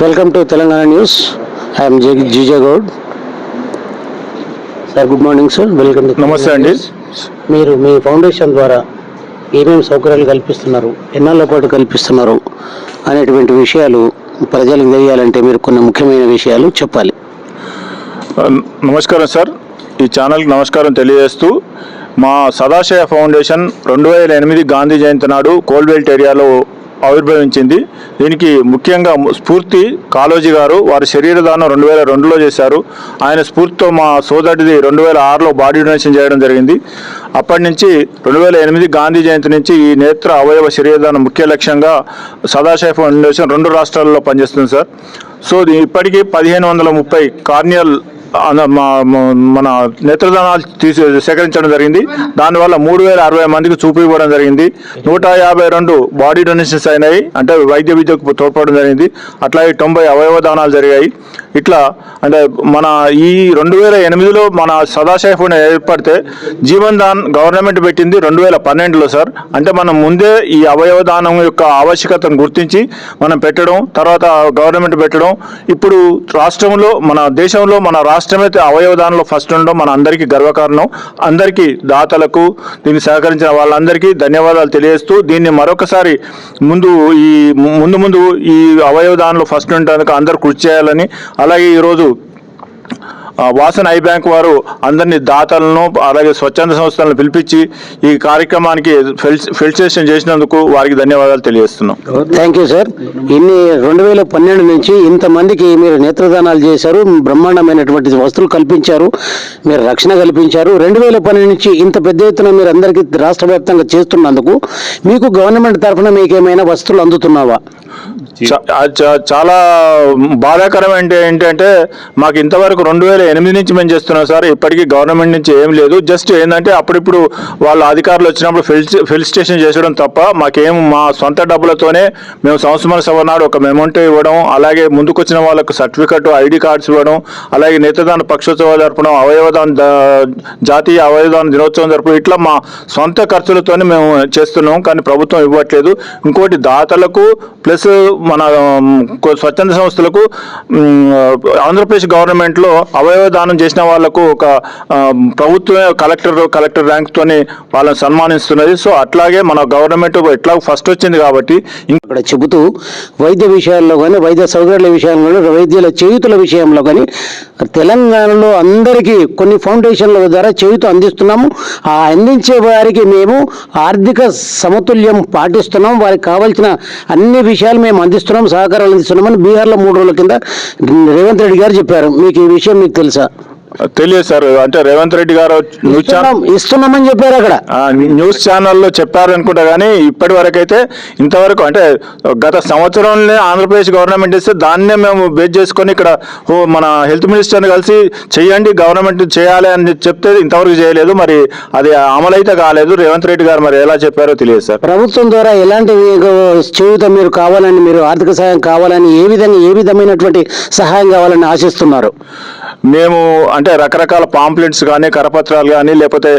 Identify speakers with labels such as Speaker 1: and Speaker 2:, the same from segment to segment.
Speaker 1: Welcome to Telangana news. I'm GJ Goud. Sir good morning sir, welcome to.
Speaker 2: నమస్తే అండి.
Speaker 1: మీరు మీ foundation ద్వారా ఏమేమి సౌకర్యాలు కల్పిస్తున్నారు, ఎన్నాళ్ళ పాటు కల్పిస్తున్నారు అనేటువంటి విషయాలు ప్రజలకు తెలియాలంటే మీరు కొన్ని ముఖ్యమైన విషయాలు చెప్పాలి.
Speaker 2: నమస్కారం సార్, ఈ ఛానల్కి నమస్కారం తెలియజేస్తూ, మా సదాశయ ఫౌండేషన్ 2008 గాంధీ జయంతి నాడు కోల్బెల్ట్ ఏరియాలో ఆవిర్భవించింది. దీనికి ముఖ్యంగా స్ఫూర్తి కాళోజీ గారు. వారి శరీరదానం 2002లో చేశారు. ఆయన స్ఫూర్తితో మా సోదరుడిది 2006లో బాడీ డొనేషన్ చేయడం జరిగింది. అప్పటి నుంచి 2008 గాంధీ జయంతి నుంచి ఈ నేత్ర అవయవ శరీరదానం ముఖ్య లక్ష్యంగా సదాశయ ఫౌండేషన్ 2 రాష్ట్రాల్లో పనిచేస్తుంది సార్. సో ఇప్పటికీ 1530 కార్నియల్ మన నేత్రదానాలు సేకరించడం జరిగింది. దానివల్ల 3060 మందికి చూపు ఇవ్వడం జరిగింది. 152 బాడీ డొనేషన్స్ అయినాయి, అంటే వైద్య విద్యకు తోడ్పడడం జరిగింది. అట్లాగే 90 అవయవ దానాలు జరిగాయి. ఇట్లా అంటే మన ఈ 2008లో మన సదాశయ ఫౌండేషన్ ఏర్పడితే జీవన్ దాన్ గవర్నమెంట్ పెట్టింది 2012లో సార్. అంటే మనం ముందే ఈ అవయవ దానం యొక్క ఆవశ్యకతను గుర్తించి మనం పెట్టడం, తర్వాత గవర్నమెంట్ పెట్టడం. ఇప్పుడు రాష్ట్రంలో మన దేశంలో మన రాష్ట్రమైతే అవయవ దానంలో ఫస్ట్ ఉండడం మన అందరికీ గర్వకారణం. అందరికీ దాతలకు దీన్ని సహకరించిన వాళ్ళందరికీ ధన్యవాదాలు తెలియజేస్తూ, దీన్ని మరొకసారి ముందు ఈ అవయవ దానంలో ఫస్ట్ ఉండడానికి అందరూ కృషి చేయాలని, అలాగే ఈరోజు వాసన్ ఐ బ్యాంక్ వారు అందరినీ దాతలను అలాగే స్వచ్ఛంద సంస్థలను పిలిపించి ఈ కార్యక్రమానికి ఫెలిసిటేషన్ చేసినందుకు వారికి ధన్యవాదాలు తెలియజేస్తున్నాం.
Speaker 1: Thank you sir. 2012 నుంచి ఇంతమందికి మీరు నేత్రదానాలు చేశారు, బ్రహ్మాండమైనటువంటి వస్తువులు కల్పించారు, మీరు రక్షణ కల్పించారు. 2012 నుంచి ఇంత పెద్ద ఎత్తున మీరు అందరికీ రాష్ట్ర వ్యాప్తంగా చేస్తున్నందుకు మీకు గవర్నమెంట్ తరఫున మీకేమైనా వస్తువులు అందుతున్నావా?
Speaker 2: చాలా బాధాకరం ఏంటంటే మాకు ఇంతవరకు 2008 నుంచి మేము చేస్తున్నాం సార్. ఇప్పటికీ గవర్నమెంట్ నుంచి ఏం లేదు. జస్ట్ ఏంటంటే అప్పుడిప్పుడు వాళ్ళ అధికారులు వచ్చినప్పుడు ఫెలిసిటేషన్ చేసడం తప్ప మాకేం మా సొంత డబ్బులతోనే మేము సంవత్సరం సభ నాడు ఒక మెమోంటో ఇవ్వడం, అలాగే ముందుకు వచ్చిన వాళ్ళకు సర్టిఫికెట్ ఐడి కార్డ్స్ ఇవ్వడం, అలాగే నేత్రదాన పక్షోత్సవాలు జరపడం, జాతీయ అవయవదాన దినోత్సవం జరపడం, ఇట్లా మా సొంత ఖర్చులతోనే మేము చేస్తున్నాం. కానీ ప్రభుత్వం ఇవ్వట్లేదు. ఇంకోటి దాతలకు ప్లస్ మన స్వచ్ఛంద సంస్థలకు ఆంధ్రప్రదేశ్ గవర్నమెంట్లో అవయవ దానం చేసిన వాళ్లకు ఒక ప్రభుత్వమే కలెక్టర్ ర్యాంక్తోని వాళ్ళని సన్మానిస్తున్నది. సో అట్లాగే మన గవర్నమెంట్ ఎట్లా ఫస్ట్ వచ్చింది కాబట్టి
Speaker 1: ఇక్కడ చెబుతూ వైద్య విషయాల్లో కానీ, వైద్య సౌకర్యాల విషయంలో కానీ, వైద్యుల చేయుతుల విషయంలో కానీ తెలంగాణలో అందరికీ కొన్ని ఫౌండేషన్ల ద్వారా చేయుత అందిస్తున్నాము. ఆ అందించే వారికి మేము ఆర్థిక సమతుల్యం పాటిస్తున్నాం. వారికి కావాల్సిన అన్ని విషయాలు మేము అందిస్తున్నాం, సహకారాలు అందిస్తున్నామని బీహార్లో 3 రోజుల కింద రేవంత్ రెడ్డి గారు చెప్పారు. మీకు ఈ విషయం మీకు తెలుసా?
Speaker 2: తెలియదు సార్. అంటే రేవంత్ రెడ్డి గారు
Speaker 1: ఇస్తున్నామని చెప్పారు, అక్కడ
Speaker 2: న్యూస్ ఛానల్లో చెప్పారు అనుకుంటా. కానీ ఇప్పటి వరకు అయితే ఇంతవరకు అంటే గత సంవత్సరంలో ఆంధ్రప్రదేశ్ గవర్నమెంట్ ఇస్తే దాన్నే మేము బేస్ చేసుకొని ఇక్కడ మన హెల్త్ మినిస్టర్ని కలిసి చెయ్యండి, గవర్నమెంట్ చేయాలి అని చెప్తే ఇంతవరకు చేయలేదు. మరి అది అమలైతే కాలేదు. రేవంత్ రెడ్డి గారు మరి ఎలా చెప్పారో తెలియదు సార్.
Speaker 1: ప్రభుత్వం ద్వారా ఎలాంటి చేయూత మీరు కావాలని, మీరు ఆర్థిక సహాయం కావాలని, ఏ విధమైనటువంటి సహాయం కావాలని ఆశిస్తున్నారు?
Speaker 2: మేము అంటే రకరకాల పాంప్లెట్స్ కానీ, కరపత్రాలు కానీ, లేకపోతే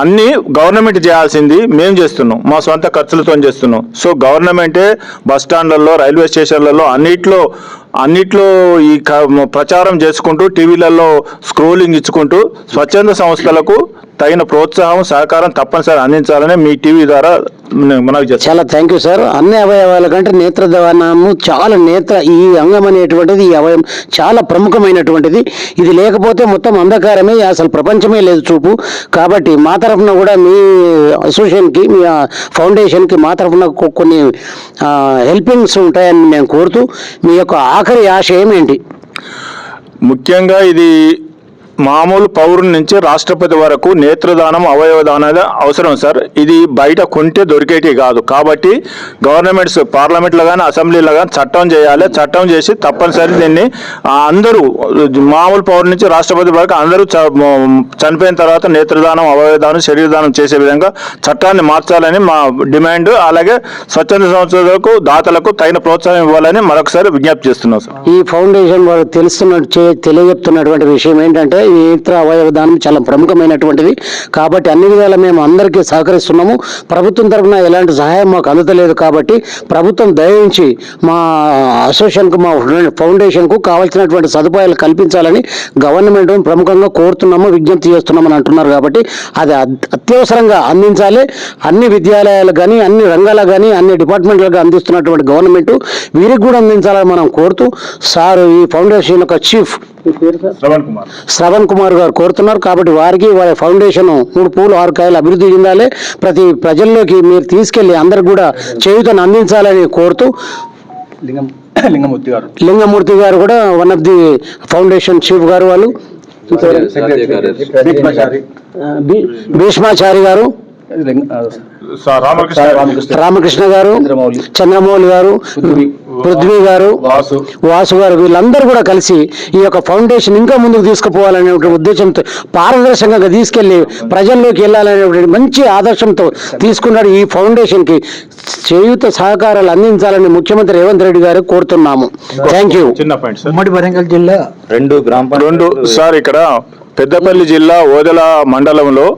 Speaker 2: అన్నీ గవర్నమెంట్ చేయాల్సింది మేము చేస్తున్నాం, మా సొంత ఖర్చులతో చేస్తున్నాం. సో గవర్నమెంటే బస్ స్టాండ్లలో, రైల్వే స్టేషన్లలో అన్నిట్లో ఈ ప్రచారం చేసుకుంటూ, టీవీలలో స్క్రోలింగ్ ఇచ్చుకుంటూ స్వచ్ఛంద సంస్థలకు తగిన ప్రోత్సాహం, సహకారం తప్పనిసరి అందించాలని మీ టీవీ ద్వారా మనకు చేస్తాం.
Speaker 1: చాలా థ్యాంక్ యూ సార్. అన్ని అవయవాల కంటే నేత్రదానము చాలా ఈ అంగం అనేటువంటిది, ఈ అవయవం చాలా ప్రముఖమైనటువంటిది. ఇది లేకపోతే మొత్తం అంధకారమే, అసలు ప్రపంచమే లేదు చూపు. కాబట్టి మా తరఫున కూడా మీ అసోసియేషన్కి, మీ ఫౌండేషన్కి మా తరఫున కొన్ని హెల్పింగ్స్ ఉంటాయని నేను కోరుతూ, మీ యొక్క ఆఖరి ఆశయం ఏంటి?
Speaker 2: ముఖ్యంగా ఇది మామూలు పౌరుల నుంచి రాష్ట్రపతి వరకు నేత్రదానం, అవయవదానం అవసరం సార్. ఇది బయట కొంటే దొరికేటి కాదు. కాబట్టి గవర్నమెంట్స్ పార్లమెంట్లో కానీ, అసెంబ్లీలో కానీ చట్టం చేయాలి. చట్టం చేసి తప్పనిసరి దీన్ని అందరూ మామూలు పౌరుల నుంచి రాష్ట్రపతి వరకు అందరూ చనిపోయిన తర్వాత నేత్రదానం, అవయవదానం, శరీరదానం చేసే విధంగా చట్టాన్ని మార్చాలని మా డిమాండ్. అలాగే స్వచ్ఛంద సంస్థలకు, దాతలకు తగిన ప్రోత్సాహం ఇవ్వాలని మరొకసారి విజ్ఞప్తి చేస్తున్నాం సార్.
Speaker 1: ఈ ఫౌండేషన్ వారు తెలియజెప్తున్నటువంటి విషయం ఏంటంటే, ఈ నేత్ర అవయవ దానం చాలా ప్రముఖమైనటువంటిది. కాబట్టి అన్ని విధాలా మేము అందరికీ సహకరిస్తున్నాము. ప్రభుత్వం తరఫున ఎలాంటి సహాయం మాకు అందలేదు. కాబట్టి ప్రభుత్వం దయించి మా అసోసియేషన్కు, మా ఫౌండేషన్కు కావాల్సినటువంటి సదుపాయాలు కల్పించాలని గవర్నమెంట్ ప్రముఖంగా కోరుతున్నాము, విజ్ఞప్తి చేస్తున్నామని అంటున్నారు. కాబట్టి అది అత్యవసరంగా అందించాలి. అన్ని విద్యాలయాలకు కానీ, అన్ని రంగాలకు కానీ, అన్ని డిపార్ట్మెంట్లకు అందిస్తున్నటువంటి గవర్నమెంట్ వీరికి కూడా అందించాలని మనం కోరుతూ, సార్ ఈ ఫౌండేషన్ యొక్క చీఫ్ శ్రవణ్ కుమార్ గారు కోరుతున్నారు. కాబట్టి వారికి వారి ఫౌండేషన్ 3 పూలు 6 కాయలు అభివృద్ధి చెందాలి. ప్రతి ప్రజల్లోకి మీరు తీసుకెళ్లి అందరికి కూడా చేయూతను అందించాలని కోరుతూ, లింగమూర్తి గారు కూడా one of the foundation chief గారు, వాళ్ళు భీష్మాచారి గారు, రామకృష్ణ గారు, చంద్రమౌళి గారు, పృథ్వీ గారు, వాసు గారు, వీళ్ళందరూ కూడా కలిసి ఈ యొక్క ఫౌండేషన్ ఇంకా ముందుకు తీసుకుపోవాలనే ఉద్దేశంతో, పారదర్శకంగా తీసుకెళ్లి ప్రజల్లోకి వెళ్ళాలనే మంచి ఆదర్శంతో తీసుకున్నాడు. ఈ ఫౌండేషన్కి చేయూత సహకారాలు అందించాలని ముఖ్యమంత్రి రేవంత్ రెడ్డి గారు కోరుతున్నాము. Thank you.
Speaker 2: చిన్న పాయింట్ సార్.
Speaker 3: ఉమ్మడి వరంగల్ జిల్లా
Speaker 2: 2 సార్, ఇక్కడ పెద్దపల్లి జిల్లా ఓదెల మండలంలో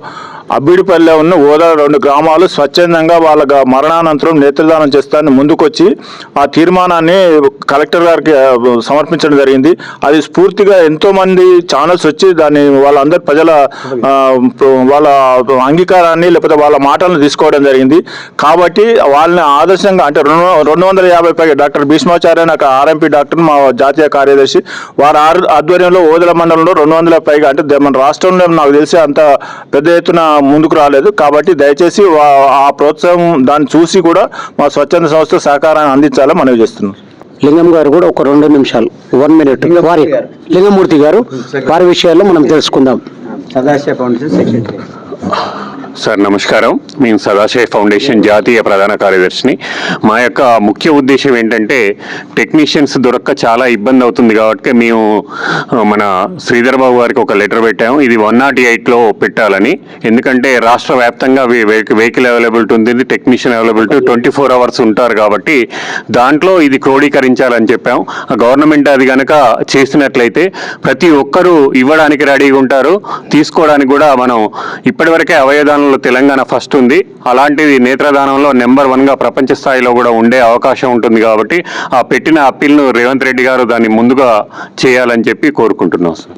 Speaker 2: అబ్బిడిపల్లె ఉన్న ఓదెల 2 గ్రామాలు స్వచ్ఛందంగా వాళ్ళ మరణానంతరం నేత్రదానం చేస్తారని ముందుకొచ్చి ఆ తీర్మానాన్ని కలెక్టర్ గారికి సమర్పించడం జరిగింది. అది స్ఫూర్తిగా ఎంతో మంది ఛానల్స్ వచ్చి దాన్ని వాళ్ళందరి ప్రజల వాళ్ళ అంగీకారాన్ని లేకపోతే వాళ్ళ మాటలను తీసుకోవడం జరిగింది. కాబట్టి వాళ్ళని ఆదర్శంగా, అంటే 250 పైగా డాక్టర్ భీష్మాచార్య నాకు ఆర్ఎంపీ డాక్టర్, మా జాతీయ కార్యదర్శి, వారి ఆధ్వర్యంలో ఓదెల మండలంలో 200 పైగా, అంటే మన రాష్ట్రంలో నాకు తెలిసి అంత పెద్ద ఎత్తున ముందుకు రాలేదు. కాబట్టి దయచేసి ఆ ప్రోత్సాహం దాన్ని చూసి కూడా మా స్వచ్ఛంద సంస్థ సహకారాన్ని అందించాలని మనవి చేస్తున్నాం.
Speaker 1: లింగం గారు కూడా ఒక 2 నిమిషాలు, 1 minute, వారి లింగమూర్తి గారు వారి విషయాల్లో మనం తెలుసుకుందాం.
Speaker 3: Sadashiva foundation secretary.
Speaker 4: సార్ నమస్కారం. మేము సదాశివ ఫౌండేషన్ జాతీయ ప్రధాన కార్యదర్శిని. మా యొక్క ముఖ్య ఉద్దేశం ఏంటంటే, టెక్నీషియన్స్ దొరక్క చాలా ఇబ్బంది అవుతుంది కాబట్టి మేము మన శ్రీధర్ బాబు గారికి ఒక లెటర్ పెట్టాము. ఇది 108లో పెట్టాలని. ఎందుకంటే రాష్ట్ర వ్యాప్తంగా వెహికల్ అవైలబిలిటీ ఉంది, టెక్నీషియన్ అవైలబిలిటీ 24 hours ఉంటారు. కాబట్టి దాంట్లో ఇది క్రోడీకరించాలని చెప్పాము. గవర్నమెంట్ అది కనుక చేసినట్లయితే ప్రతి ఒక్కరూ ఇవ్వడానికి రెడీగా ఉంటారు, తీసుకోవడానికి కూడా. మనం ఇప్పటివరకే అవయదానం తెలంగాణ ఫస్ట్ ఉంది. అలాంటిది నేత్రదానంలో నెంబర్ 1గా ప్రపంచ స్థాయిలో కూడా ఉండే అవకాశం ఉంటుంది. కాబట్టి ఆ పెట్టిన అప్పీల్ను రేవంత్ రెడ్డి గారు దాన్ని ముందుగా చేయాలని చెప్పి కోరుకుంటున్నాం సార్.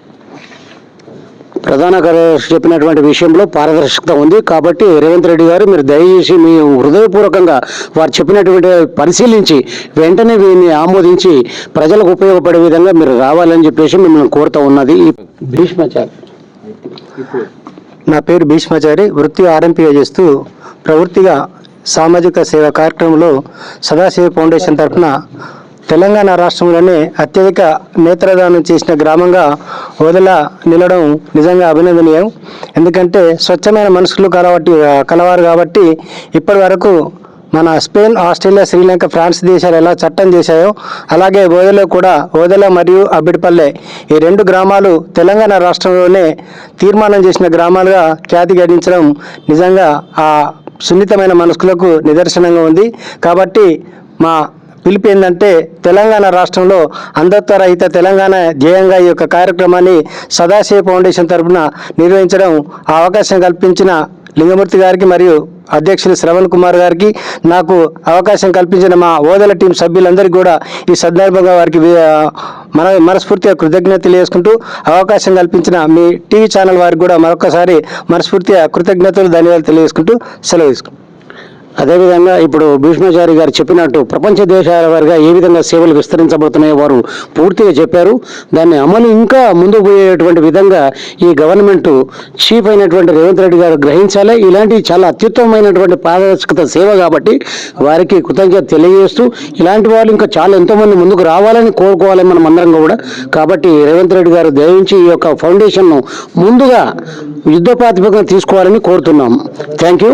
Speaker 1: ప్రధాన కార్యదర్శి చెప్పినటువంటి విషయంలో పారదర్శకత ఉంది. కాబట్టి రేవంత్ రెడ్డి గారు మీరు దయచేసి మీ హృదయపూర్వకంగా వారు చెప్పినటువంటి పరిశీలించి వెంటనే వీరిని ఆమోదించి ప్రజలకు ఉపయోగపడే విధంగా మీరు రావాలని చెప్పేసి మిమ్మల్ని కోరుతూ ఉన్నది. భీష్మాచారి.
Speaker 3: నా పేరు భీష్మాచారి. వృత్తి ఆర్ఎంపీగా చేస్తూ ప్రవృత్తిగా సామాజిక సేవా కార్యక్రమంలో సదాశివ ఫౌండేషన్ తరఫున తెలంగాణ రాష్ట్రంలోనే అత్యధిక నేత్రదానం చేసిన గ్రామంగా ఓదెల నిలడం నిజంగా అభినందనీయం. ఎందుకంటే స్వచ్ఛమైన మనసులు కలవారు కాబట్టి ఇప్పటి వరకు మన స్పెయిన్, ఆస్ట్రేలియా, శ్రీలంక, ఫ్రాన్స్ దేశాలు ఎలా చట్టం చేశాయో అలాగే ఓదెలో కూడా ఓదెల మరియు అబ్బిడిపల్లె ఈ 2 గ్రామాలు తెలంగాణ రాష్ట్రంలోనే తీర్మానం చేసిన గ్రామాలుగా ఖ్యాతి గడించడం నిజంగా ఆ సున్నితమైన మనస్కులకు నిదర్శనంగా ఉంది. కాబట్టి మా పిలుపు ఏంటంటే, తెలంగాణ రాష్ట్రంలో అంధత్వ రహిత తెలంగాణ ధ్యేయంగా ఈ యొక్క కార్యక్రమాన్ని సదాశివ ఫౌండేషన్ తరఫున నిర్వహించడం ఆ అవకాశం కల్పించిన లింగమూర్తి గారికి మరియు అధ్యక్షులు శ్రవణ్ కుమార్ గారికి, నాకు అవకాశం కల్పించిన మా ఓదెల టీం సభ్యులందరికీ కూడా ఈ సందర్భంగా వారికి మనస్ఫూర్తిగా కృతజ్ఞత తెలియజేసుకుంటూ, అవకాశం కల్పించిన మీ టీవీ ఛానల్ వారికి కూడా మరొకసారి మనస్ఫూర్తిగా కృతజ్ఞతలు, ధన్యవాదాలు తెలియజేసుకుంటూ సెలవు తీసుకుంటాం.
Speaker 1: అదేవిధంగా ఇప్పుడు భీష్మాచారి గారు చెప్పినట్టు ప్రపంచ దేశాల వారిగా ఏ విధంగా సేవలు విస్తరించబడుతున్నాయో వారు పూర్తిగా చెప్పారు. దాన్ని అమలు ఇంకా ముందుకు పోయేటువంటి విధంగా ఈ గవర్నమెంట్ చీఫ్ అయినటువంటి రేవంత్ రెడ్డి గారు గ్రహించాలి. ఇలాంటి చాలా అత్యుత్తమమైనటువంటి పారదర్శకత సేవ కాబట్టి వారికి కృతజ్ఞత తెలియజేస్తూ, ఇలాంటి వాళ్ళు ఇంకా చాలా ఎంతోమంది ముందుకు రావాలని కోరుకోవాలి మనం అందరం కూడా. కాబట్టి రేవంత్ రెడ్డి గారు దయించి ఈ యొక్క ఫౌండేషన్ను ముందుగా యుద్ధ ప్రాతిపదికన తీసుకోవాలని కోరుతున్నాం. Thank you.